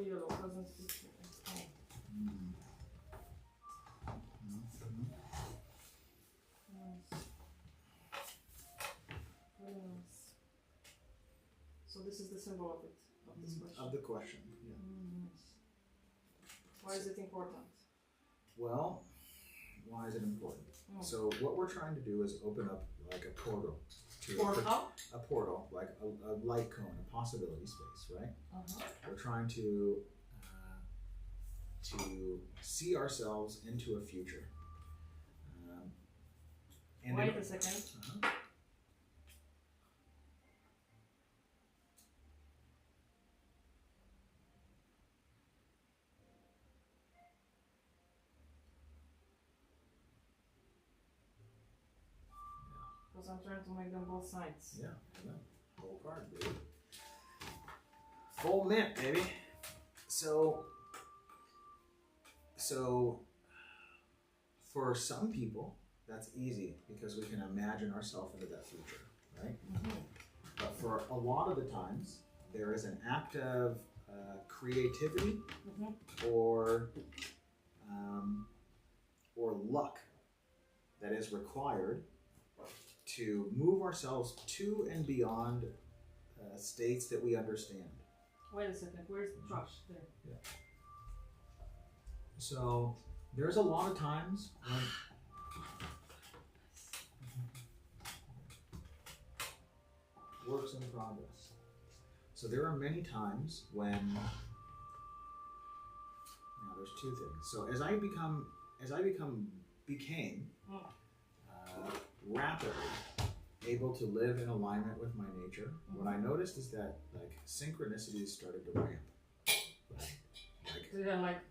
the yellow doesn't fit here. Nice. Very nice. So this is the symbol of it, of this question. Of the question, yeah. Nice. Why is it important? Well, why is it important? So what we're trying to do is open up like a portal. A portal, like a light cone, a possibility space, right? We're trying to see ourselves into a future. Wait a second. Because I'm trying to make them both sides. Yeah, whole card, baby. Full mint, baby. So for some people, that's easy because we can imagine ourselves into that future, right? But for a lot of the times, there is an act of creativity or luck that is required to move ourselves to and beyond states that we understand. Wait a second, where's the trash? There. Yeah. So there's a lot of times when works in progress. So there are many times when now there's two things. So as I became rapidly able to live in alignment with my nature, what I noticed is that like synchronicities started to ramp. Like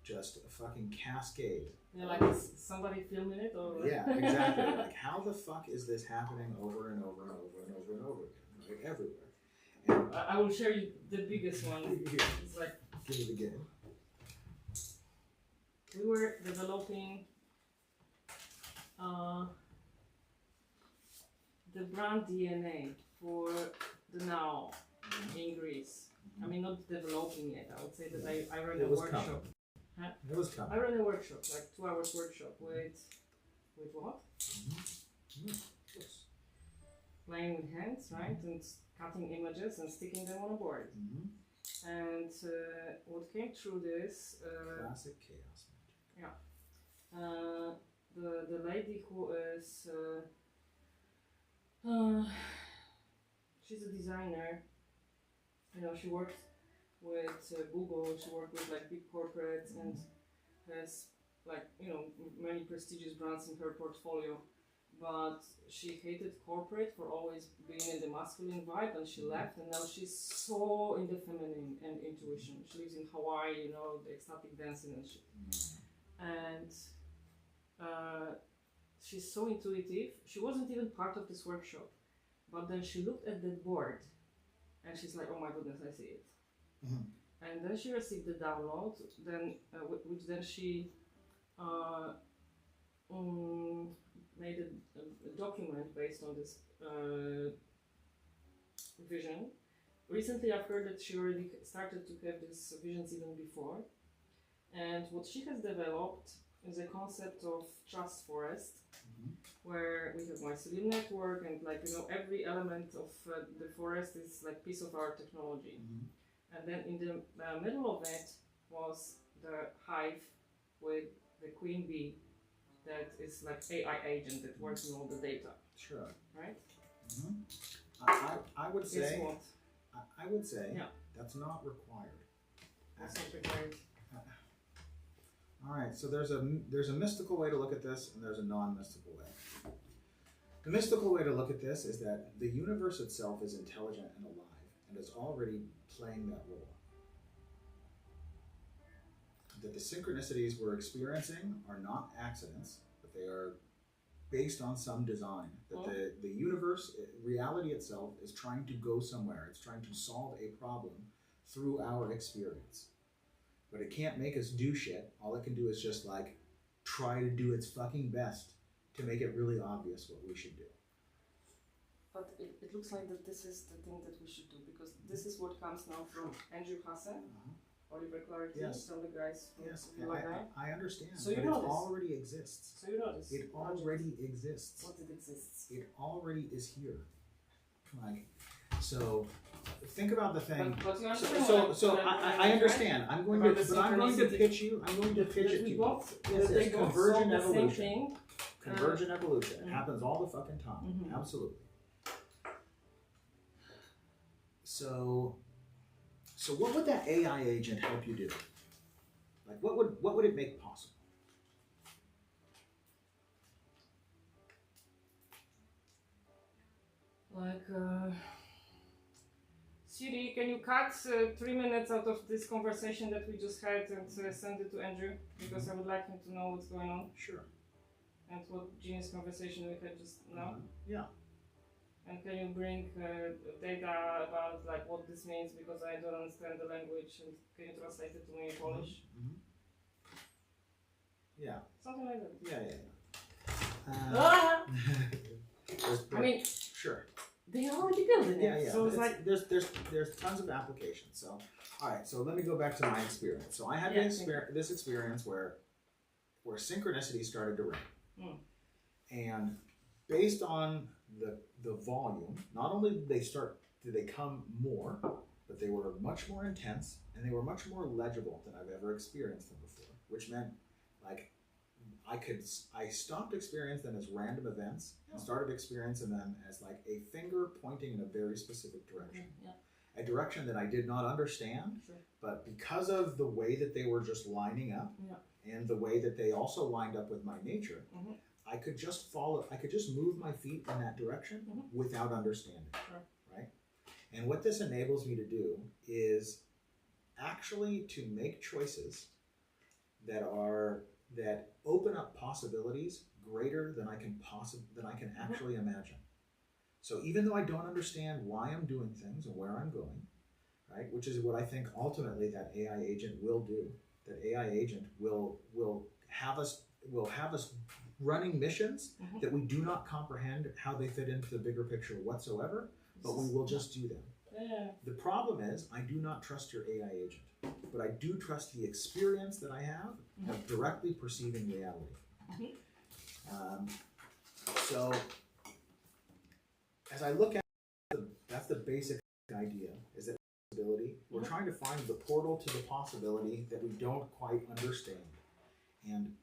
just a fucking cascade. Yeah, like somebody filming it or yeah, exactly. Like how the fuck is this happening over and over and over and over and over again, right? Everywhere. And I will share you the biggest one. It's like give it again. We were developing the brand DNA for the Now in Greece. I mean, not developing it. I would say that I ran a workshop. Huh? It was coming. I ran a workshop, like 2 hours workshop with what? Yes. Playing with hands, right, and cutting images and sticking them on a board. And what came through this classic chaos magic. Yeah. The lady who is she's a designer. You know, she worked with Google. She worked with like big corporates and has like, you know, many prestigious brands in her portfolio. But she hated corporate for always being in the masculine vibe, and she left, and now she's so in the feminine and intuition. She lives in Hawaii, you know, the ecstatic dancing and shit. And she's so intuitive. She wasn't even part of this workshop, but then she looked at that board and she's like, oh my goodness, I see it. And then she received the download, then which then she made a document based on this vision. Recently I've heard that she already started to have these visions even before. And what she has developed is a concept of trust forest, where we have mycelium network and, like, you know, every element of the forest is like piece of our technology. And then in the middle of it was the hive with the queen bee that is like AI agent that works on all the data. Sure. Right? I would say, guess what? I would say that's not required. That's not required. All right, so there's a mystical way to look at this, and there's a non-mystical way. The mystical way to look at this is that the universe itself is intelligent and alive, and is already playing that role. That the synchronicities we're experiencing are not accidents, but they are based on some design. That the universe, reality itself, is trying to go somewhere. It's trying to solve a problem through our experience. But it can't make us do shit. All it can do is just like try to do its fucking best to make it really obvious what we should do. But it looks like that this is the thing that we should do, because this is what comes now from Andrew Hassan. Oliver Clarity, Yes. from the guys from Yes, Laga. I understand, So you but know it this. already exists. So you know this. It already exists. What it exists. It already is here. Like, so think about the thing. But you understand I understand. I'm going to, but I'm going to pitch you. I'm going to pitch it to you. Yes, they both convergent solve the same evolution. thing. Convergent evolution. It happens all the fucking time. Absolutely. So what would that AI agent help you do? Like, what would it make possible? Like, Siri, can you cut 3 minutes out of this conversation that we just had and send it to Andrew? Because I would like him to know what's going on. Sure. And what genius conversation we had just now. Yeah. And can you bring data about like what this means, because I don't understand the language, and can you translate it to me in Polish? Yeah. Something like that. Yeah. I mean, sure. They already building it. Yeah. So it's like there's tons of applications. So all right. So let me go back to my experience. So I had this experience where synchronicity started to ring, and based on the volume, not only did they come more, but they were much more intense and they were much more legible than I've ever experienced them before. Which meant like I stopped experiencing them as random events and started experiencing them as like a finger pointing in a very specific direction. A direction that I did not understand, but because of the way that they were just lining up and the way that they also lined up with my nature, I could just follow, I could just move my feet in that direction without understanding, right? And what this enables me to do is actually to make choices that open up possibilities greater than I can actually imagine. So even though I don't understand why I'm doing things and where I'm going, right, which is what I think ultimately that AI agent will do. That AI agent will have us running missions that we do not comprehend how they fit into the bigger picture whatsoever, but we will just do them. The problem is I do not trust your AI agent, but I do trust the experience that I have of directly perceiving reality. So as I look at that's the basic idea, is that possibility. We're trying to find the portal to the possibility that we don't quite understand. And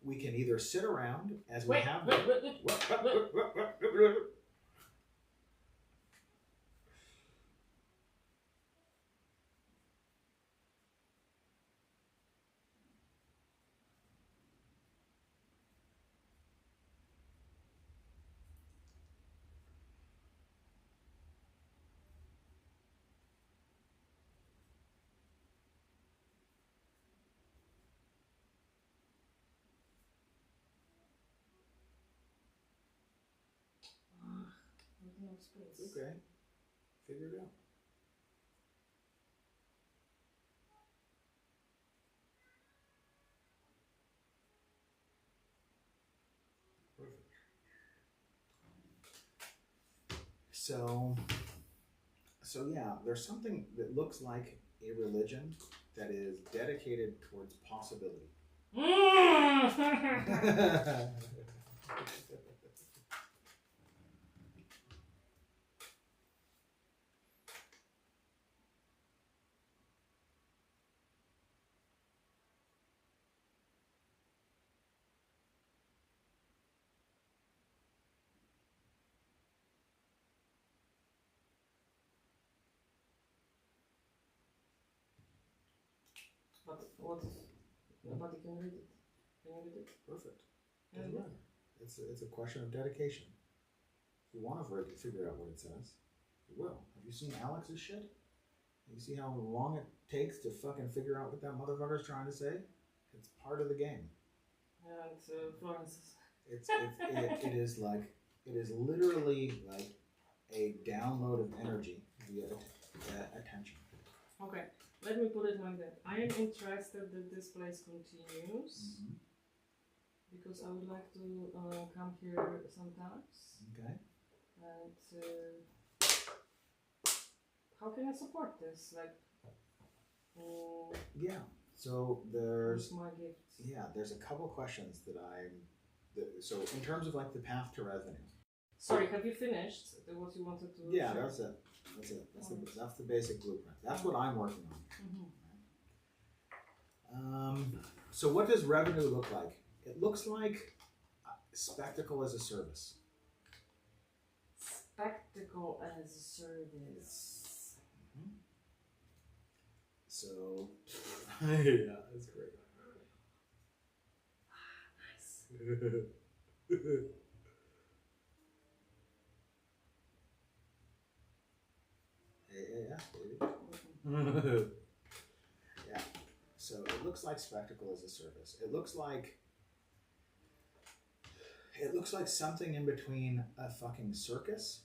we can either sit around as we have. Okay, figure it out. Perfect. So yeah, there's something that looks like a religion that is dedicated towards possibility. But what? Nobody can read it. Can you read it? Perfect. Doesn't matter. It's a question of dedication. If you want to figure out what it says, you will. Have you seen Alex's shit? You see how long it takes to fucking figure out what that motherfucker's trying to say? It's part of the game. Yeah, it's Florence's. It is literally like a download of energy via attention. Okay, let me put it like that. I am interested that this place continues because I would like to come here sometimes. Okay. And how can I support this? Like, Yeah. So there's my gift. there's a couple questions that so in terms of like the path to revenue. Sorry, have you finished what you wanted to? Yeah, share? that's it. That's the basic blueprint. That's what I'm working on. So what does revenue look like? It looks like spectacle as a service. Spectacle as a service. So, yeah, that's great. Nice. Yeah, baby. Yeah. So it looks like spectacle as a service. It looks like something in between a fucking circus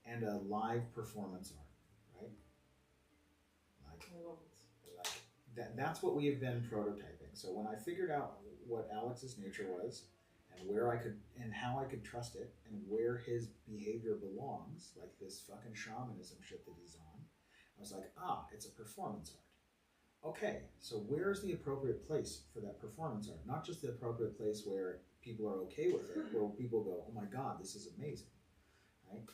and a live performance art, right? Like, I love it. That's what we have been prototyping. So when I figured out what Alex's nature was and where I could and how I could trust it and where his behavior belongs, like this fucking shamanism shit that he's on, I was like, it's a performance art. Okay, so where's the appropriate place for that performance art? Not just the appropriate place where people are okay with it, where people go, oh my god, this is amazing, right?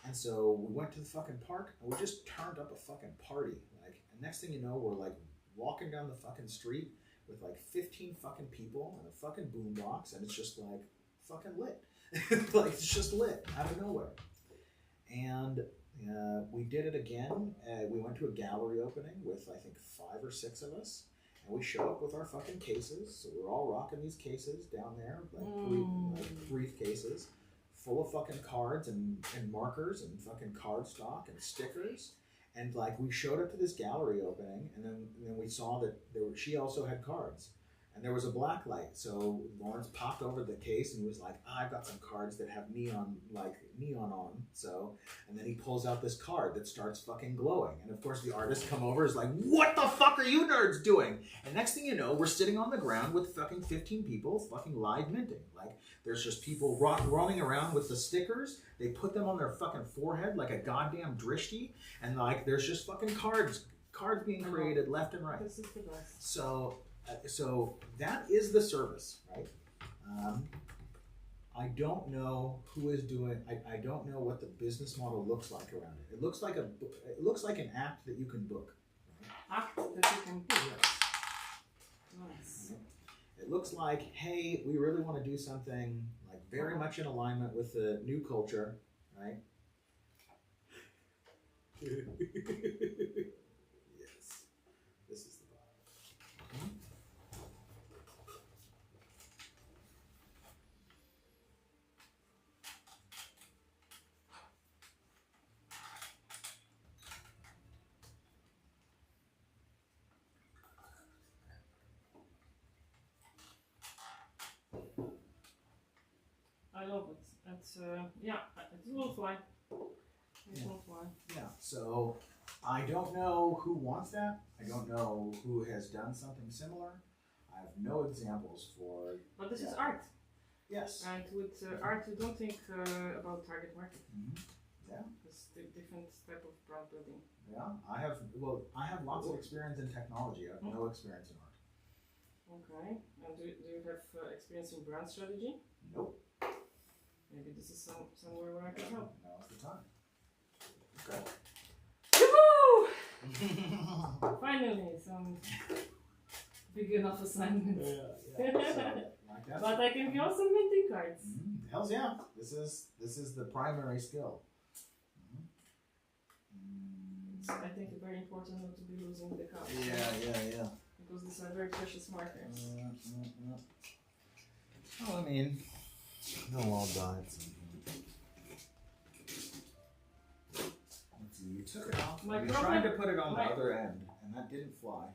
And so we went to the fucking park and we just turned up a fucking party. Like, and next thing you know, we're like walking down the fucking street with like 15 fucking people and a fucking boombox, and it's just like fucking lit. Like, it's just lit out of nowhere. And we did it again. We went to a gallery opening with I think 5 or 6 of us, and we show up with our fucking cases. So we're all rocking these cases down there, like briefcases full of fucking cards and markers and fucking cardstock and stickers. And like we showed up to this gallery opening, and then we saw that she also had cards, and there was a black light. So Lawrence popped over the case and he was like, I've got some cards that have neon on. So, and then he pulls out this card that starts fucking glowing. And of course the artist come over is like, what the fuck are you nerds doing? And next thing you know, we're sitting on the ground with fucking 15 people fucking live minting. Like, there's just people roaming around with the stickers. They put them on their fucking forehead like a goddamn drishti. And like, there's just fucking cards being created left and right. This is the best. So that is the service, right? I don't know who is doing. I don't know what the business model looks like around it. It looks like an act that you can book. Right? Act that you can book. Yes. Nice. Right? It looks like, hey, we really want to do something like very much in alignment with the new culture, right? Yes. This is the bottom. I love it. It's it will fly. It will fly. Yeah. So I don't know who wants that. I don't know who has done something similar. I have no examples for. But this is art. Yes. And with art, you don't think about target market. Yeah. It's a different type of brand building. Yeah. I have lots of experience in technology. I have no experience in art. Okay. And do you have experience in brand strategy? Nope. Maybe this is somewhere where I can help. Now's the time. Okay. Woohoo! Finally, some big enough assignments. Yeah. So, like that. But I can be also minting cards. Hells yeah! This is the primary skill. It's, I think, very important not to be losing the cards. Yeah. Because these are very precious markers. Well, I mean, they'll all die at some point. Let's see, you took it off. You tried to put it on the other end, and that didn't fly.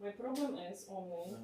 My problem is only